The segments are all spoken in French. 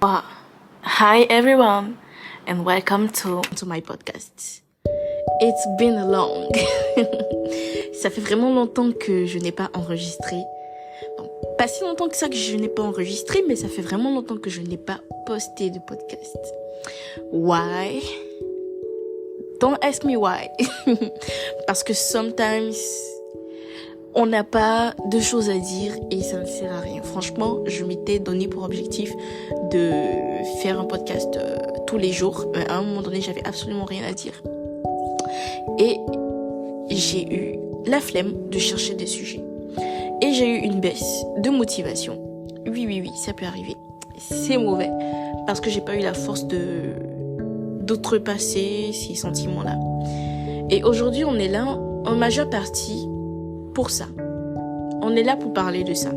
Hi everyone and welcome to my podcast. It's been long. Ça fait vraiment longtemps que je n'ai pas enregistré. Bon, pas si longtemps que ça que je n'ai pas enregistré, mais ça fait vraiment longtemps que je n'ai pas posté de podcast. Why? Don't ask me why. Parce que sometimes on n'a pas de choses à dire et ça ne sert à rien. Franchement, je m'étais donné pour objectif de faire un podcast tous les jours. Mais à un moment donné, j'avais absolument rien à dire. Et j'ai eu la flemme de chercher des sujets. Et j'ai eu une baisse de motivation. Oui, ça peut arriver. C'est mauvais parce que j'ai pas eu la force d'outrepasser ces sentiments-là. Et aujourd'hui, on est là en majeure partie pour ça. On est là pour parler de ça.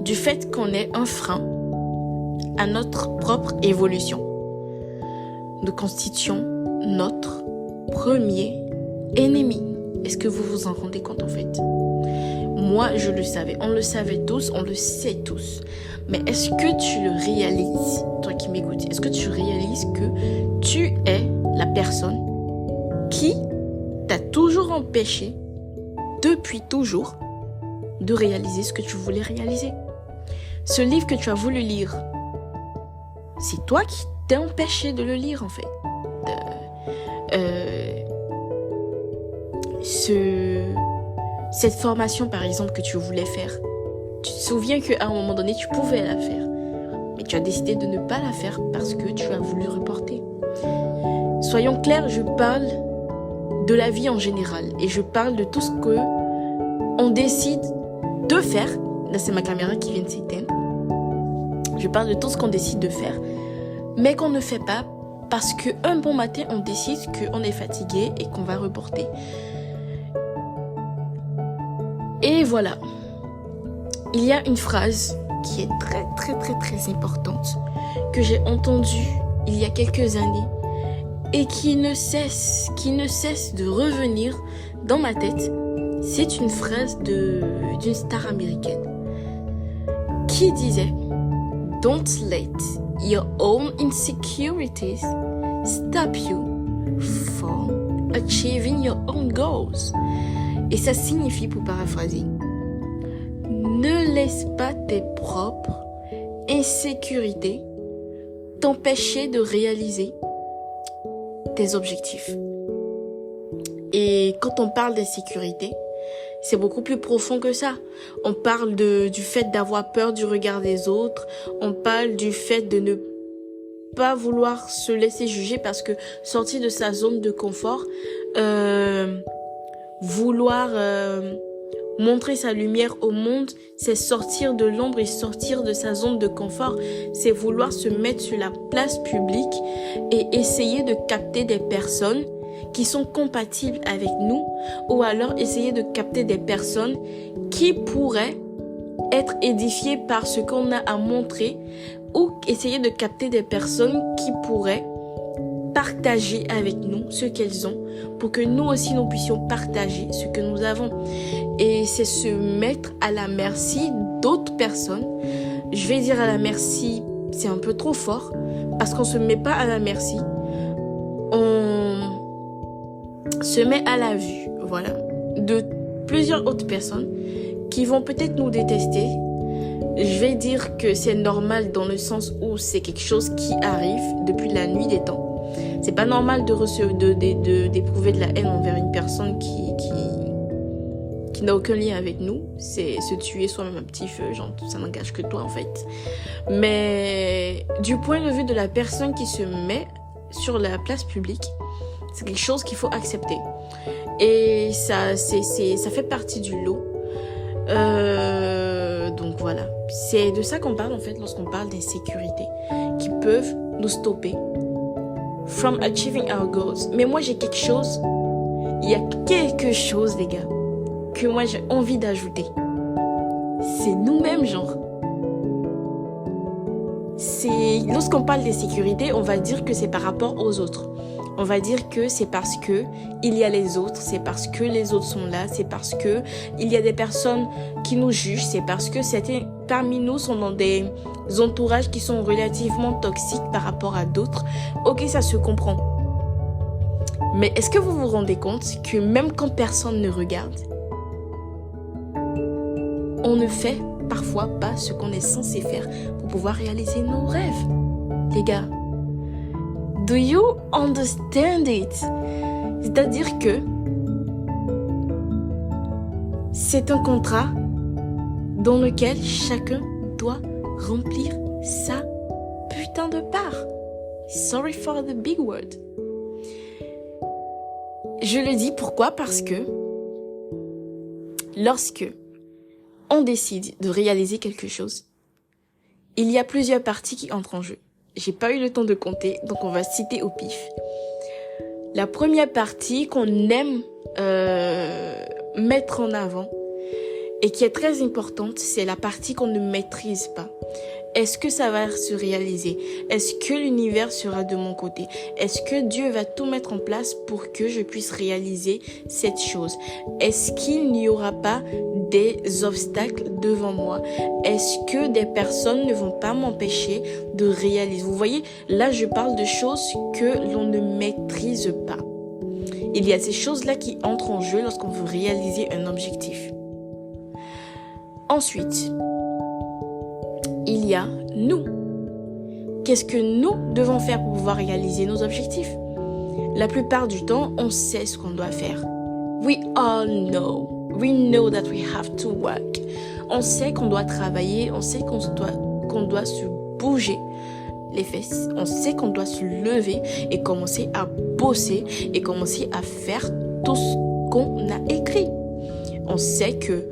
Du fait qu'on est un frein à notre propre évolution. Nous constituons notre premier ennemi. Est-ce que vous vous en rendez compte en fait? Moi, je le savais. On le savait tous, on le sait tous. Mais est-ce que tu le réalises, toi qui m'écoutes? Est-ce que tu réalises que tu es la personne qui t'a toujours empêché depuis toujours de réaliser ce que tu voulais réaliser? Ce livre que tu as voulu lire, c'est toi qui t'es empêché de le lire en fait. Cette formation par exemple que tu voulais faire, tu te souviens qu'à un moment donné tu pouvais la faire, mais tu as décidé de ne pas la faire parce que tu as voulu reporter. Soyons clairs, je parle de la vie en général et je parle de tout ce que on décide de faire. Là, c'est ma caméra qui vient de s'éteindre. Je parle de tout ce qu'on décide de faire, mais qu'on ne fait pas parce qu'un bon matin, on décide qu'on est fatigué et qu'on va reporter. Et voilà. Il y a une phrase qui est très importante que j'ai entendue il y a quelques années et qui ne cesse de revenir dans ma tête. C'est une phrase d'une star américaine qui disait « Don't let your own insecurities stop you from achieving your own goals. » Et ça signifie, pour paraphraser, ne laisse pas tes propres insécurités t'empêcher de réaliser tes objectifs. Et quand on parle d'insécurité, c'est beaucoup plus profond que ça. On parle du fait d'avoir peur du regard des autres. On parle du fait de ne pas vouloir se laisser juger parce que sortir de sa zone de confort, vouloir montrer sa lumière au monde, c'est sortir de l'ombre et sortir de sa zone de confort. C'est vouloir se mettre sur la place publique et essayer de capter des personnes qui sont compatibles avec nous, ou alors essayer de capter des personnes qui pourraient être édifiées par ce qu'on a à montrer, ou essayer de capter des personnes qui pourraient partager avec nous ce qu'elles ont pour que nous aussi nous puissions partager ce que nous avons. Et c'est se mettre à la merci d'autres personnes. Je vais dire à la merci, c'est un peu trop fort parce qu'on se met pas à la merci. On se met à la vue, voilà, de plusieurs autres personnes qui vont peut-être nous détester. Je vais dire que c'est normal dans le sens où c'est quelque chose qui arrive depuis la nuit des temps. C'est pas normal d'éprouver de la haine envers une personne qui n'a aucun lien avec nous. C'est se tuer soi-même un petit feu, genre ça n'engage que toi en fait. Mais du point de vue de la personne qui se met sur la place publique, c'est quelque chose qu'il faut accepter. Et ça fait partie du lot. Donc voilà. C'est de ça qu'on parle en fait lorsqu'on parle d'insécurité qui peuvent nous stopper from achieving our goals. Mais moi j'ai quelque chose, il y a quelque chose les gars, que moi j'ai envie d'ajouter. C'est nous-mêmes genre. Lorsqu'on parle d'insécurité, on va dire que c'est par rapport aux autres. On va dire que c'est parce que il y a les autres, c'est parce que les autres sont là, c'est parce que il y a des personnes qui nous jugent, c'est parce que certains parmi nous sont dans des entourages qui sont relativement toxiques par rapport à d'autres. Ok, ça se comprend. Mais est-ce que vous vous rendez compte que même quand personne ne regarde, on ne fait parfois pas ce qu'on est censé faire pour pouvoir réaliser nos rêves? Les gars, do you understand it? C'est-à-dire que c'est un contrat dans lequel chacun doit remplir sa putain de part. Sorry for the big word. Je le dis pourquoi? Parce que lorsque on décide de réaliser quelque chose, il y a plusieurs parties qui entrent en jeu. J'ai pas eu le temps de compter, donc on va citer au pif. La première partie qu'on aime mettre en avant et qui est très importante, c'est la partie qu'on ne maîtrise pas. Est-ce que ça va se réaliser? Est-ce que l'univers sera de mon côté? Est-ce que Dieu va tout mettre en place pour que je puisse réaliser cette chose? Est-ce qu'il n'y aura pas des obstacles devant moi? Est-ce que des personnes ne vont pas m'empêcher de réaliser? Vous voyez, là je parle de choses que l'on ne maîtrise pas. Il y a ces choses-là qui entrent en jeu lorsqu'on veut réaliser un objectif. Ensuite, il y a nous. Qu'est-ce que nous devons faire pour pouvoir réaliser nos objectifs? La plupart du temps, on sait ce qu'on doit faire. We all know. We know that we have to work. On sait qu'on doit travailler, on sait qu'on doit se bouger les fesses. On sait qu'on doit se lever et commencer à bosser et commencer à faire tout ce qu'on a écrit. On sait que,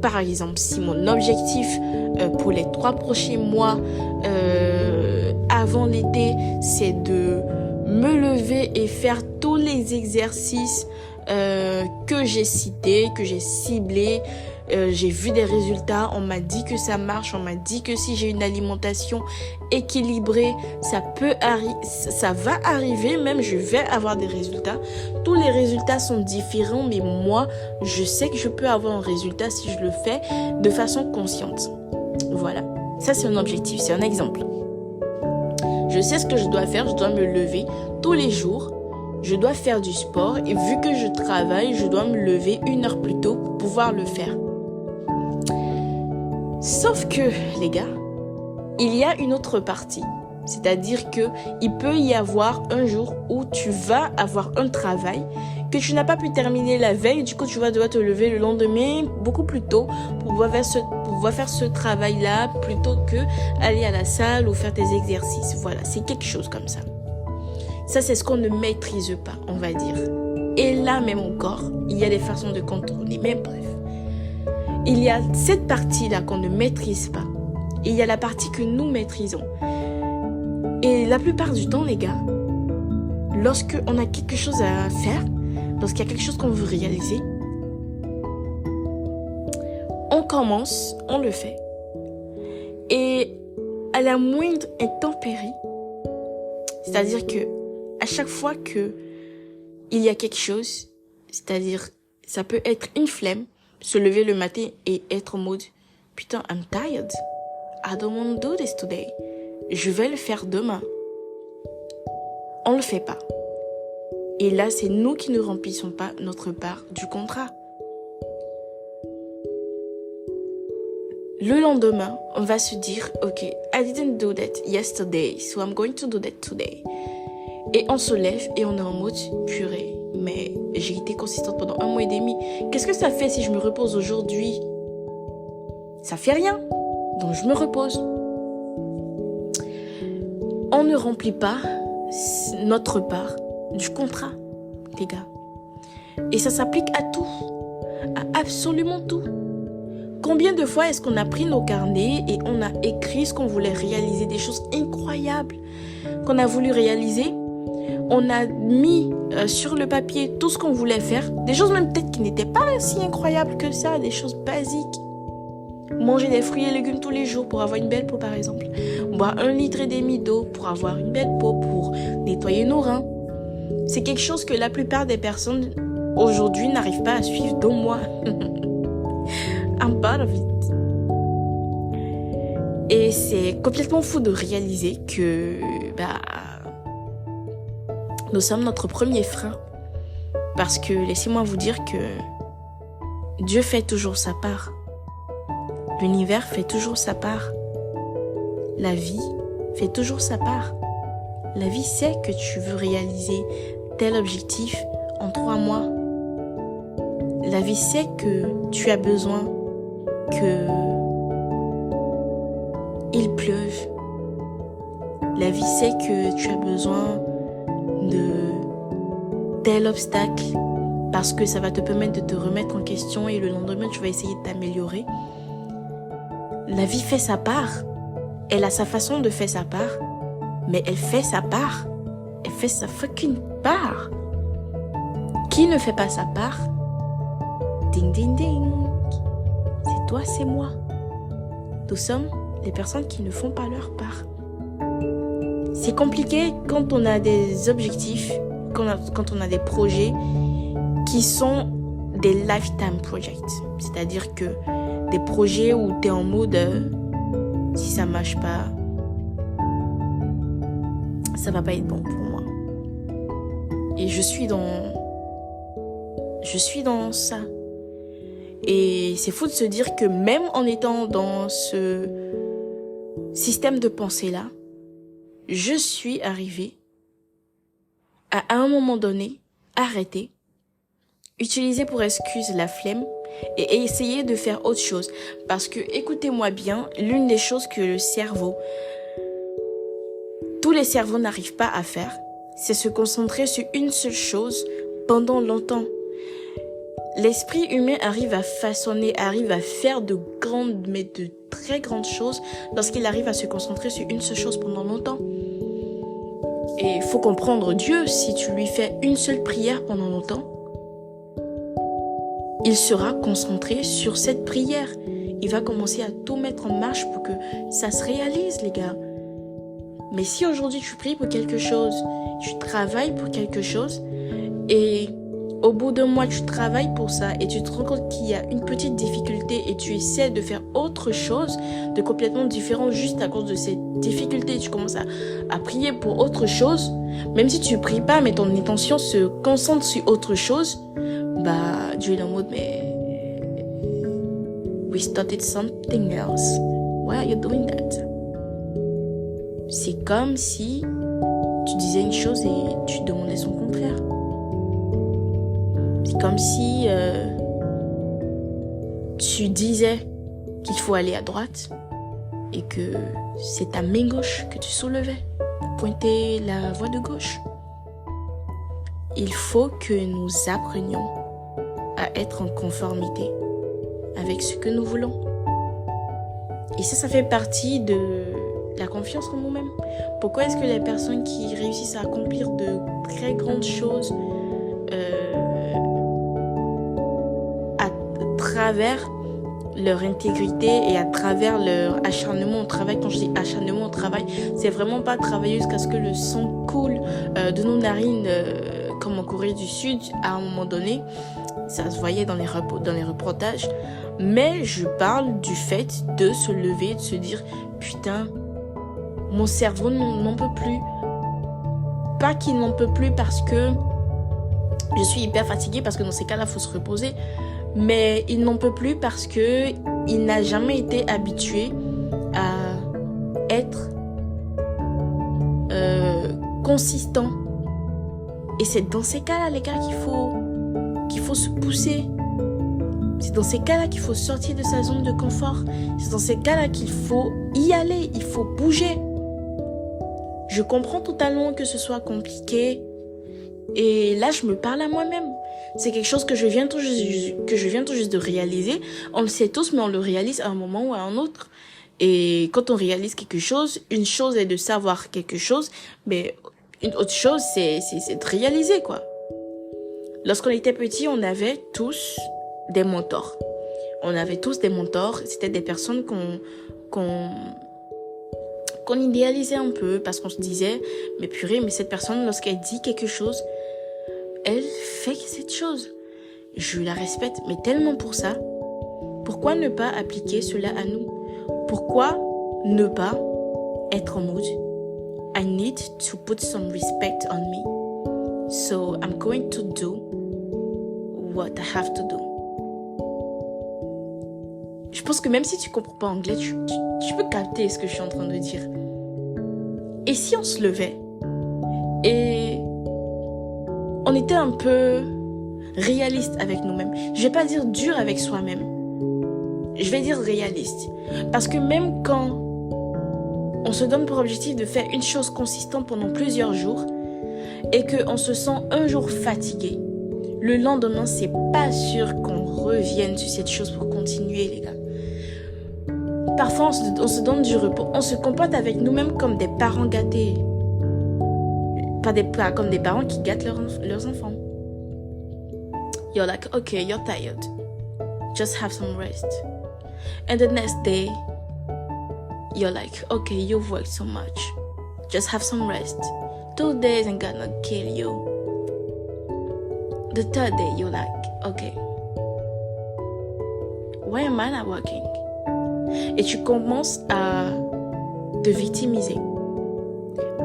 par exemple, si mon objectif pour les 3 prochains mois avant l'été, c'est de me lever et faire tous les exercices que j'ai cités, que j'ai ciblés, j'ai vu des résultats, on m'a dit que ça marche, on m'a dit que si j'ai une alimentation équilibrée, ça va arriver, même je vais avoir des résultats. Tous les résultats sont différents, mais moi, je sais que je peux avoir un résultat si je le fais de façon consciente. Voilà, ça c'est un objectif, c'est un exemple. Je sais ce que je dois faire, je dois me lever tous les jours. Je dois faire du sport et vu que je travaille, je dois me lever 1 heure plus tôt pour pouvoir le faire. Sauf que, les gars, il y a une autre partie. C'est-à-dire que il peut y avoir un jour où tu vas avoir un travail que tu n'as pas pu terminer la veille. Du coup, tu vas devoir te lever le lendemain beaucoup plus tôt pour pouvoir faire ce travail-là plutôt que aller à la salle ou faire tes exercices. Voilà, c'est quelque chose comme ça. Ça, c'est ce qu'on ne maîtrise pas, on va dire. Et là même encore, il y a des façons de contrôler. Mais bref, il y a cette partie-là qu'on ne maîtrise pas. Et il y a la partie que nous maîtrisons. Et la plupart du temps, les gars, lorsqu'on a quelque chose à faire, lorsqu'il y a quelque chose qu'on veut réaliser, on commence, on le fait. Et à la moindre intempérie, c'est-à-dire que à chaque fois que il y a quelque chose, c'est-à-dire ça peut être une flemme, se lever le matin et être en mode putain, I'm tired. I don't want to do this today. Je vais le faire demain. On le fait pas. Et là, c'est nous qui ne remplissons pas notre part du contrat. Le lendemain, on va se dire, ok, I didn't do that yesterday, so I'm going to do that today. Et on se lève et on est en mode purée. Mais j'ai été consistante pendant 1 mois et demi. Qu'est-ce que ça fait si je me repose aujourd'hui? Ça fait rien. Donc je me repose. On ne remplit pas notre part du contrat, les gars. Et ça s'applique à tout. À absolument tout. Combien de fois est-ce qu'on a pris nos carnets et on a écrit ce qu'on voulait réaliser, des choses incroyables qu'on a voulu réaliser? On a mis sur le papier tout ce qu'on voulait faire, des choses même peut-être qui n'étaient pas si incroyables que ça, des choses basiques. Manger des fruits et légumes tous les jours pour avoir une belle peau par exemple. Boire 1,5 litre d'eau pour avoir une belle peau, pour nettoyer nos reins. C'est quelque chose que la plupart des personnes aujourd'hui n'arrivent pas à suivre, dont moi. I'm part of it. Et c'est complètement fou de réaliser que nous sommes notre premier frein. Parce que laissez-moi vous dire que Dieu fait toujours sa part. L'univers fait toujours sa part. La vie fait toujours sa part. La vie sait que tu veux réaliser tel objectif en 3 mois. La vie sait que tu as besoin que il pleuve. La vie sait que tu as besoin de tel obstacle parce que ça va te permettre de te remettre en question et le lendemain tu vas essayer de t'améliorer. La vie fait sa part. Elle a sa façon de faire sa part, mais elle fait sa part. Elle fait sa fucking part. Qui ne fait pas sa part? Ding ding ding. C'est toi, c'est moi. Nous sommes les personnes qui ne font pas leur part. C'est compliqué quand on a des objectifs, quand on a des projets qui sont des lifetime projects. C'est-à-dire que des projets où tu es en mode si ça marche pas, ça va pas être bon pour moi. Et je suis dans ça. Et c'est fou de se dire que même en étant dans ce système de pensée-là, je suis arrivée à un moment donné, arrêter, utiliser pour excuse la flemme et essayer de faire autre chose. Parce que, écoutez-moi bien, l'une des choses que tous les cerveaux n'arrivent pas à faire, c'est se concentrer sur une seule chose pendant longtemps. L'esprit humain arrive à façonner, arrive à faire de très grandes choses lorsqu'il arrive à se concentrer sur une seule chose pendant longtemps. Et il faut comprendre Dieu, si tu lui fais une seule prière pendant longtemps, il sera concentré sur cette prière. Il va commencer à tout mettre en marche pour que ça se réalise, les gars. Mais si aujourd'hui tu pries pour quelque chose, tu travailles pour quelque chose, et au bout d'un mois tu travailles pour ça, et tu te rends compte qu'il y a une petite difficulté, et tu essaies de faire autre chose, de complètement différent juste à cause de cette difficulté, tu commences à prier pour autre chose, même si tu pries pas, mais ton intention se concentre sur autre chose, Dieu est en mode, mais we started something else. Why are you doing that? C'est comme si tu disais une chose et tu demandais son contraire. C'est comme si tu disais qu'il faut aller à droite et que c'est ta main gauche que tu soulevais pour pointer la voie de gauche. Il faut que nous apprenions à être en conformité avec ce que nous voulons. Et ça fait partie de la confiance en nous-mêmes. Pourquoi est-ce que les personnes qui réussissent à accomplir de très grandes choses à travers leur intégrité et à travers leur acharnement au travail, quand je dis acharnement au travail, c'est vraiment pas travailler jusqu'à ce que le sang coule de nos narines comme en Corée du Sud à un moment donné. Ça se voyait dans les reportages. Mais je parle du fait de se lever, de se dire « Putain, mon cerveau n'en peut plus. » Pas qu'il n'en peut plus parce que je suis hyper fatiguée, parce que dans ces cas-là, il faut se reposer. Mais il n'en peut plus parce que il n'a jamais été habitué à être consistant. Et c'est dans ces cas-là, les gars, qu'il faut se pousser. C'est dans ces cas-là qu'il faut sortir de sa zone de confort. C'est dans ces cas-là qu'il faut y aller, il faut bouger. Je comprends totalement que ce soit compliqué. Et là, je me parle à moi-même. C'est quelque chose que je viens tout juste de réaliser. On le sait tous, mais on le réalise à un moment ou à un autre. Et quand on réalise quelque chose, une chose est de savoir quelque chose, mais une autre chose, c'est de réaliser, quoi. Lorsqu'on était petit, on avait tous des mentors. On avait tous des mentors. C'était des personnes qu'on idéalisait un peu parce qu'on se disait, mais purée, mais cette personne, lorsqu'elle dit quelque chose, fait cette chose. Je la respecte, mais tellement pour ça. Pourquoi ne pas appliquer cela à nous? Pourquoi ne pas être en mode I need to put some respect on me. So I'm going to do what I have to do. Je pense que même si tu comprends pas anglais, tu peux capter ce que je suis en train de dire. Et si on se levait et on était un peu réaliste avec nous-mêmes, je vais pas dire dur avec soi-même, je vais dire réaliste. Parce que même quand on se donne pour objectif de faire une chose consistante pendant plusieurs jours et qu'on se sent un jour fatigué, le lendemain, c'est pas sûr qu'on revienne sur cette chose pour continuer, les gars. Parfois, on se donne du repos. On se comporte avec nous-mêmes comme des parents gâtés. Pas comme des parents qui gâtent leurs enfants. You're like, okay, you're tired. Just have some rest. And the next day, you're like, okay, you've worked so much. Just have some rest. 2 days ain't gonna kill you. The third day, you're like, okay, why am I not working? Et tu commences à te victimiser.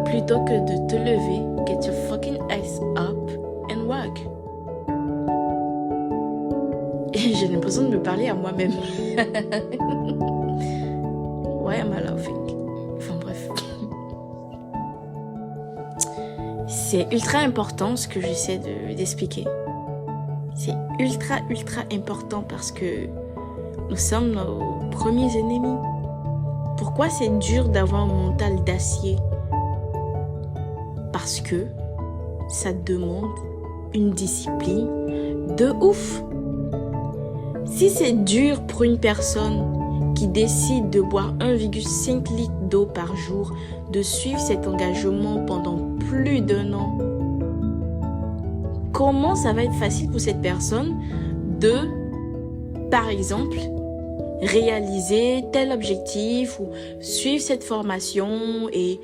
Plutôt que de te lever, get your fucking ass up and work. Et j'ai l'impression de me parler à moi-même. Why am I laughing? Enfin bref. C'est ultra important ce que j'essaie d'expliquer. C'est ultra important parce que nous sommes nos premiers ennemis. Pourquoi c'est dur d'avoir un mental d'acier? Parce que ça demande une discipline de ouf. Si c'est dur pour une personne qui décide de boire 1,5 litre d'eau par jour, de suivre cet engagement pendant plus d'1 an, comment ça va être facile pour cette personne de, par exemple, réaliser tel objectif ou suivre cette formation et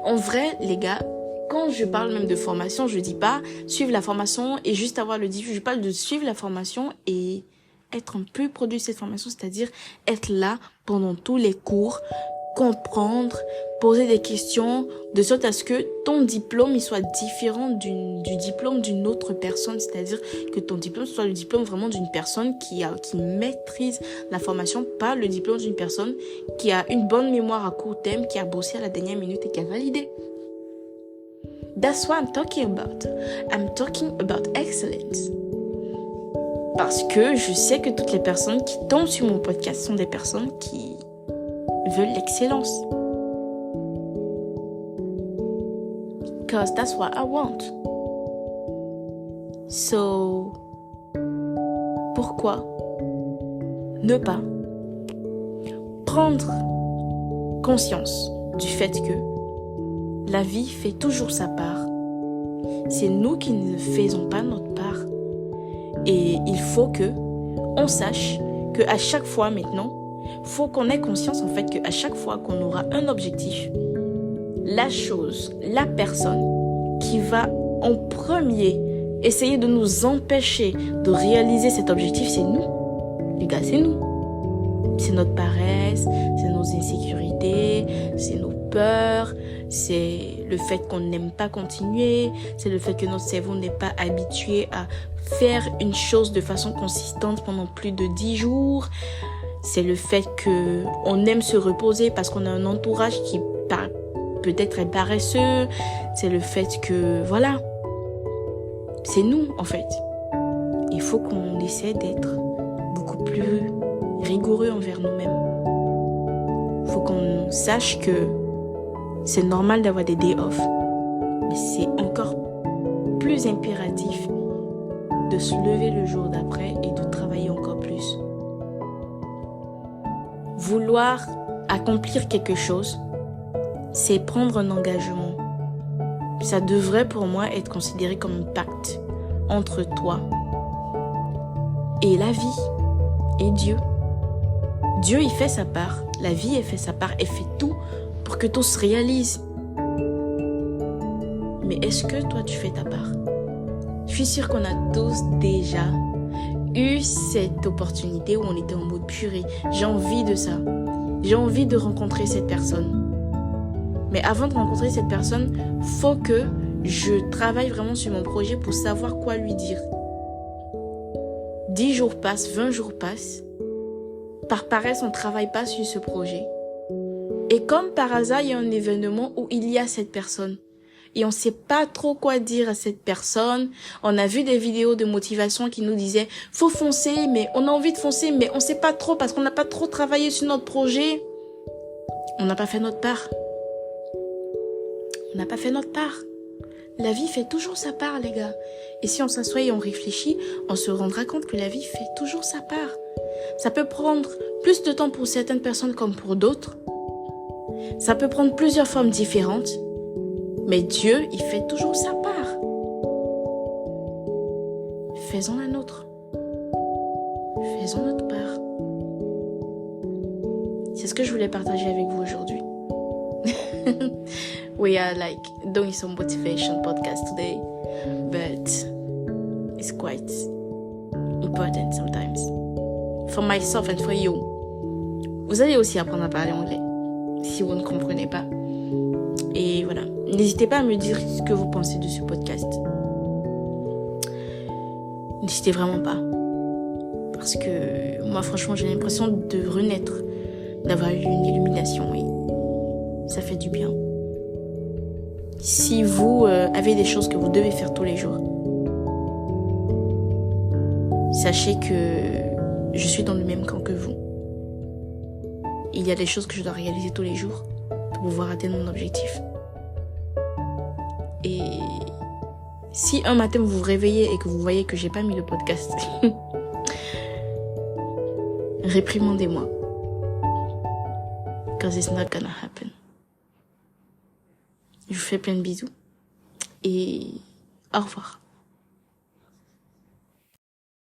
en vrai, les gars, quand je parle même de formation, je dis pas suivre la formation et juste avoir le diplôme. Je parle de suivre la formation et être un peu produit de cette formation, c'est-à-dire être là pendant tous les cours, comprendre, poser des questions, de sorte à ce que ton diplôme il soit différent du diplôme d'une autre personne, c'est-à-dire que ton diplôme soit le diplôme vraiment d'une personne qui maîtrise la formation, pas le diplôme d'une personne qui a une bonne mémoire à court terme, qui a bossé à la dernière minute et qui a validé. That's what I'm talking about. I'm talking about excellence. Parce que je sais que toutes les personnes qui tombent sur mon podcast sont des personnes qui veulent l'excellence. Because that's what I want. So, pourquoi ne pas prendre conscience du fait que la vie fait toujours sa part. C'est nous qui ne faisons pas notre part. Et il faut que on sache qu'à chaque fois maintenant, faut qu'on ait conscience en fait qu'à chaque fois qu'on aura un objectif, la chose, la personne qui va en premier essayer de nous empêcher de réaliser cet objectif, c'est nous. Les gars, c'est nous. C'est notre paresse, c'est nos insécurités, c'est nos peurs, c'est le fait qu'on n'aime pas continuer, c'est le fait que notre cerveau n'est pas habitué à faire une chose de façon consistante pendant plus de 10 jours. C'est le fait qu'on aime se reposer parce qu'on a un entourage qui peut-être est paresseux. C'est le fait que, voilà, c'est nous en fait. Il faut qu'on essaie d'être beaucoup plus rigoureux envers nous-mêmes. Il faut qu'on sache que c'est normal d'avoir des days off. Mais c'est encore plus impératif de se lever le jour d'après et de travailler encore plus. Vouloir accomplir quelque chose, c'est prendre un engagement. Ça devrait pour moi être considéré comme un pacte entre toi et la vie et Dieu. Dieu, il fait sa part. La vie, elle fait sa part. Elle fait tout pour que tout se réalise. Mais est-ce que toi, tu fais ta part? suis sûre qu'on a tous déjà eu cette opportunité où on était en mode purée. J'ai envie de ça. J'ai envie de rencontrer cette personne. Mais avant de rencontrer cette personne, faut que je travaille vraiment sur mon projet pour savoir quoi lui dire. 10 jours passent, 20 jours passent. Par paresse, on ne travaille pas sur ce projet. Et comme par hasard, il y a un événement où il y a cette personne. Et on ne sait pas trop quoi dire à cette personne. On a vu des vidéos de motivation qui nous disaient « faut foncer », mais on a envie de foncer, mais on ne sait pas trop parce qu'on n'a pas trop travaillé sur notre projet. On n'a pas fait notre part. On n'a pas fait notre part. La vie fait toujours sa part, les gars. Et si on s'assoit et on réfléchit, on se rendra compte que la vie fait toujours sa part. Ça peut prendre plus de temps pour certaines personnes comme pour d'autres. Ça peut prendre plusieurs formes différentes. Mais Dieu, il fait toujours sa part. Faisons la nôtre. Faisons notre part. C'est ce que je voulais partager avec vous aujourd'hui. We are like doing some motivation podcast today, but it's quite important sometimes. For myself and for you. Vous allez aussi apprendre à parler anglais si vous ne comprenez pas. Et voilà, n'hésitez pas à me dire ce que vous pensez de ce podcast. N'hésitez vraiment pas. Parce que moi, franchement, j'ai l'impression de renaître, d'avoir eu une illumination et ça fait du bien. Si vous avez des choses que vous devez faire tous les jours, sachez que je suis dans le même camp que vous. Il y a des choses que je dois réaliser tous les jours pour pouvoir atteindre mon objectif. Et si un matin vous vous réveillez et que vous voyez que j'ai pas mis le podcast, réprimandez-moi. Because it's not gonna happen. Je vous fais plein de bisous et au revoir.